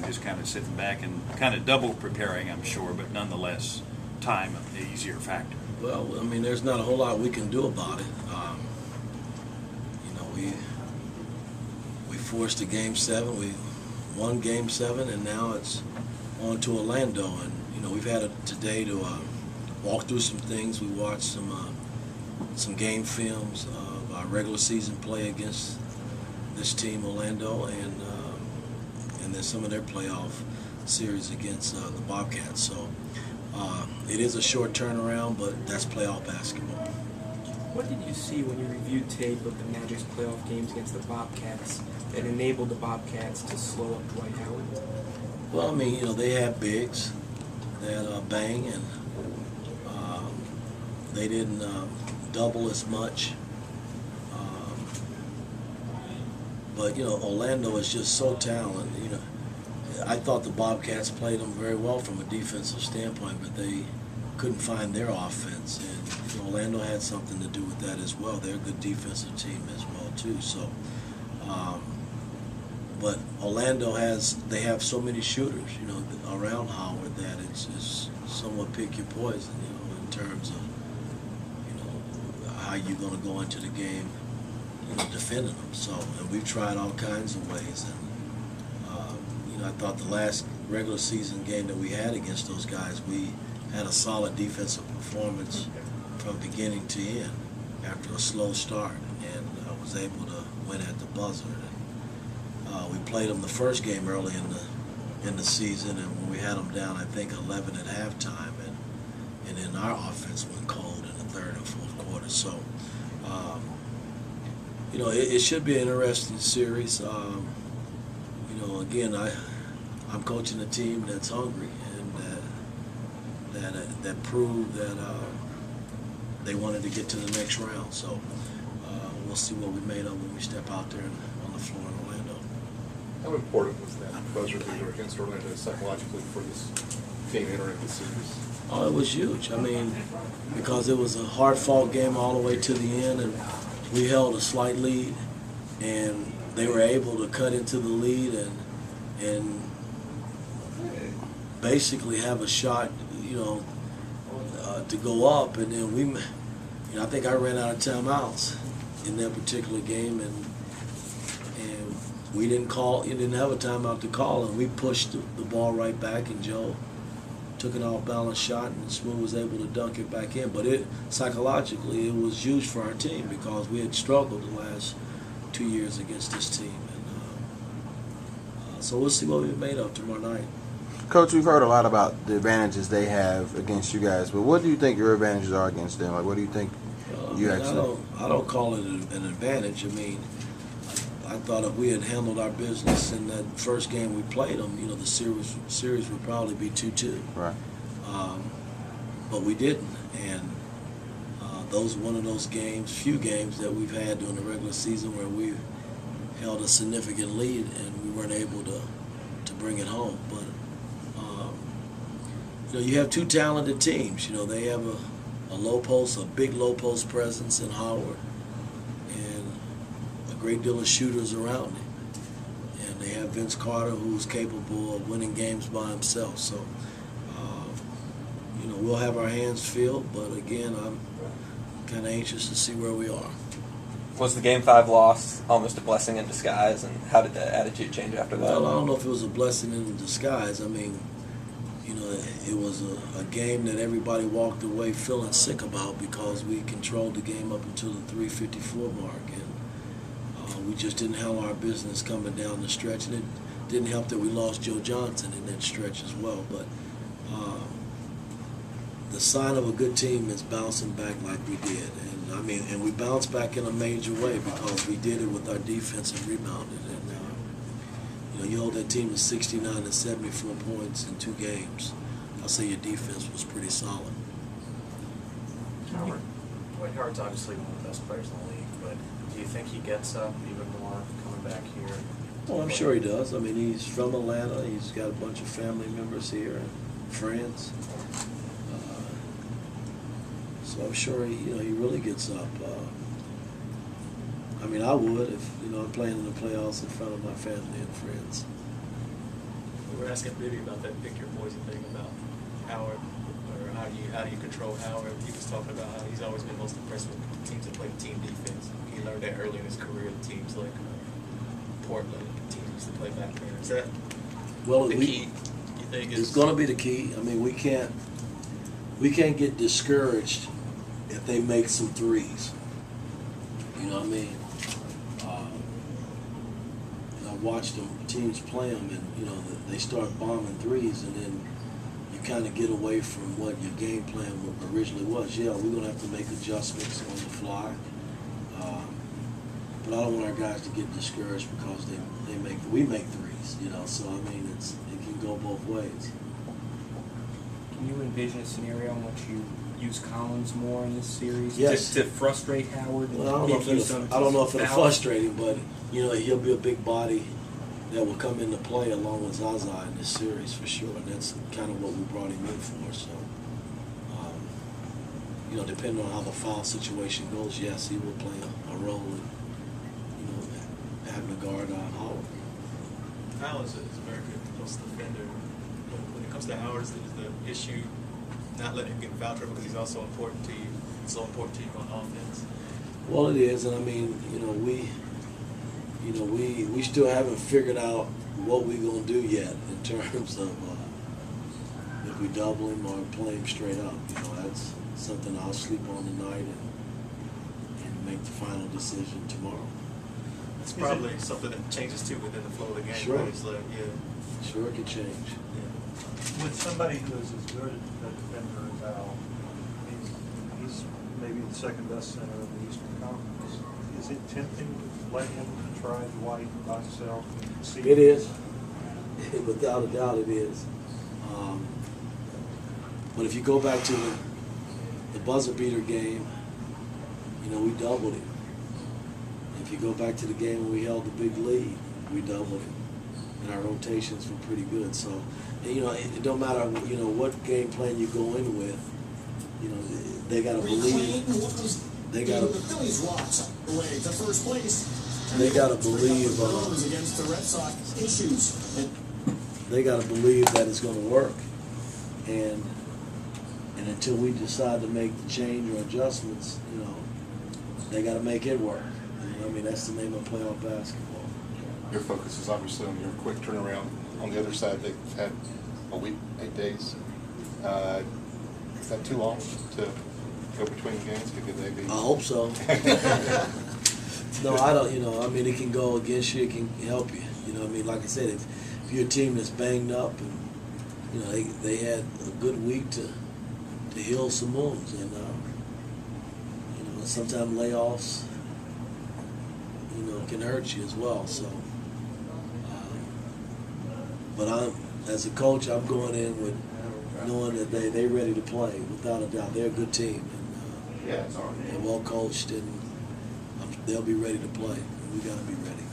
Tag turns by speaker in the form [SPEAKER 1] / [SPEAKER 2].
[SPEAKER 1] just kind of sitting back and kind of double preparing, I'm sure, but nonetheless, time an easier factor.
[SPEAKER 2] Well, I mean, there's not a whole lot we can do about it. We forced a Game 7. We won Game 7, and now it's on to Orlando. And we've had it today to walk through some things. We watched some game films of our regular season play against this team, Orlando, and then some of their playoff series against the Bobcats. So it is a short turnaround, but that's playoff basketball.
[SPEAKER 3] What did you see when you reviewed tape of the Magic's playoff games against the Bobcats that enabled the Bobcats to slow up Dwight Howard?
[SPEAKER 2] Well, I mean, they have bigs that bang, and they didn't double as much. But Orlando is just so talented. I thought the Bobcats played them very well from a defensive standpoint, but they couldn't find their offense, and Orlando had something to do with that as well. They're a good defensive team as well too. So, but Orlando they have so many shooters, around Howard that it's somewhat pick your poison, in terms of how you're going to go into the game, defending them. So, and we've tried all kinds of ways, and I thought the last regular season game that we had against those guys, we had a solid defensive performance from beginning to end after a slow start, and I was able to win at the buzzer. And, we played them the first game early in the season, and when we had them down, I think 11 at halftime, and then our offense went cold in the third and fourth quarter. So, it should be an interesting series. Again, I'm coaching a team that's hungry and that proved that they wanted to get to the next round. So we'll see what we made of when we step out there on the floor in Orlando.
[SPEAKER 4] How important was that buzzer beater against Orlando psychologically for this team entering the series?
[SPEAKER 2] Oh, it was huge. I mean, because it was a hard-fought game all the way to the end, and we held a slight lead, and they were able to cut into the lead and basically have a shot, to go up. And then I think I ran out of timeouts in that particular game, and we didn't have a timeout to call, and we pushed the ball right back, and Joe took an off-balance shot, and Smooth was able to dunk it back in. But psychologically, it was huge for our team because we had struggled the last 2 years against this team. And so we'll see what we're made of tomorrow night.
[SPEAKER 5] Coach, we've heard a lot about the advantages they have against you guys, but what do you think your advantages are against them? Like, what do you think
[SPEAKER 2] I don't call it an advantage. I mean, I thought if we had handled our business in that first game we played them, the series would probably be 2-2.
[SPEAKER 5] Right.
[SPEAKER 2] But we didn't, and those one of those few games that we've had during the regular season where we held a significant lead and we weren't able to bring it home. But you have two talented teams. They have a big low post presence in Howard, and a great deal of shooters around him. And they have Vince Carter, who's capable of winning games by himself. So, we'll have our hands filled, but again, I'm kind of anxious to see where we are.
[SPEAKER 6] Was the Game 5 loss almost a blessing in disguise, and how did the attitude change after that?
[SPEAKER 2] Well, I don't know if it was a blessing in disguise. I mean, it was a game that everybody walked away feeling sick about because we controlled the game up until the 3:54 mark, and we just didn't handle our business coming down the stretch, and it didn't help that we lost Joe Johnson in that stretch as well. But the sign of a good team is bouncing back like we did, and we bounced back in a major way because we did it with our defense and rebounded. And you hold that team to 69 and 74 points in 2 games. I'll say your defense was pretty solid.
[SPEAKER 7] Dwight Howard's obviously one of the best players in the league, but do you think he gets up even more coming back here?
[SPEAKER 2] Well, I'm sure he does. I mean, he's from Atlanta. He's got a bunch of family members here and friends. So I'm sure he really gets up. I mean, I would if I'm playing in the playoffs in front of my family and friends.
[SPEAKER 8] asking Bibby about that pick your poison thing about Howard, or how do you control Howard? He was talking about how he's always been most impressed with teams that play team defense. He learned that early in his career. Teams like Portland, teams used to play back there. Is that the key? You think
[SPEAKER 2] It's going to be the key. I mean, we can't get discouraged if they make some threes. You know what I mean? I watched them teams play them, and you know they start bombing threes, and then you kind of get away from what your game plan originally was. Yeah, we're going to have to make adjustments on the fly, but I don't want our guys to get discouraged because we make threes. You know, so I mean it can go both ways.
[SPEAKER 3] Can you envision a scenario in which you use Collins more in this series
[SPEAKER 2] Yes.
[SPEAKER 3] to frustrate Howard? And
[SPEAKER 2] Well, I don't know if it'll frustrate him, but you know he'll be a big body that will come into play along with Zaza in this series for sure. And that's kind of what we brought him in for. So, you know, depending on how the foul situation goes, yes, he will play a role in, you know, having to guard Howard.
[SPEAKER 8] Howard is a very good post defender. But when it comes to Howard, is the issue not letting him get in foul trouble because he's also important to you, so important to you on offense?
[SPEAKER 2] Well, it is, and I mean, we still haven't figured out what we're gonna do yet in terms of if we double him or play him straight up. You know, that's something I'll sleep on tonight and make the final decision tomorrow.
[SPEAKER 8] It's probably something that changes too within the flow of the game.
[SPEAKER 2] Sure.
[SPEAKER 8] Right? It's like, yeah.
[SPEAKER 2] Sure, it could change.
[SPEAKER 8] Yeah.
[SPEAKER 9] With somebody who is as good a defender as Al, he's maybe the second best center in the Eastern Conference. Is it tempting to let him try Dwight by himself and see?
[SPEAKER 2] It is. Without a doubt, it is. But if you go back to the buzzer beater game, you know, we doubled him. If you go back to the game when we held the big lead, we doubled him. And our rotations were pretty good. So, you know, it don't matter, you know, what game plan you go in with, you know, they got to believe. They got to.
[SPEAKER 10] The Phillies walked away to first place.
[SPEAKER 2] They got to believe.
[SPEAKER 10] Against the Red Sox issues.
[SPEAKER 2] They got to believe that it's going to work, and until we decide to make the change or adjustments, you know, they got to make it work. You know, I mean, that's the name of playoff basketball.
[SPEAKER 4] Your focus is obviously on your quick turnaround. On the other side, they've had a week, 8 days. Is that too long to go between games? Could they be?
[SPEAKER 2] I hope so. No, I don't. You know, I mean, it can go against you. It can help you. You know, I mean, like I said, if you're a team that's banged up, and you know they had a good week to heal some wounds, and you know sometimes layoffs, you know, can hurt you as well. So, but as a coach, I'm going in with knowing that they're ready to play without a doubt. They're a good team, and they're well coached, and they'll be ready to play. We got to be ready.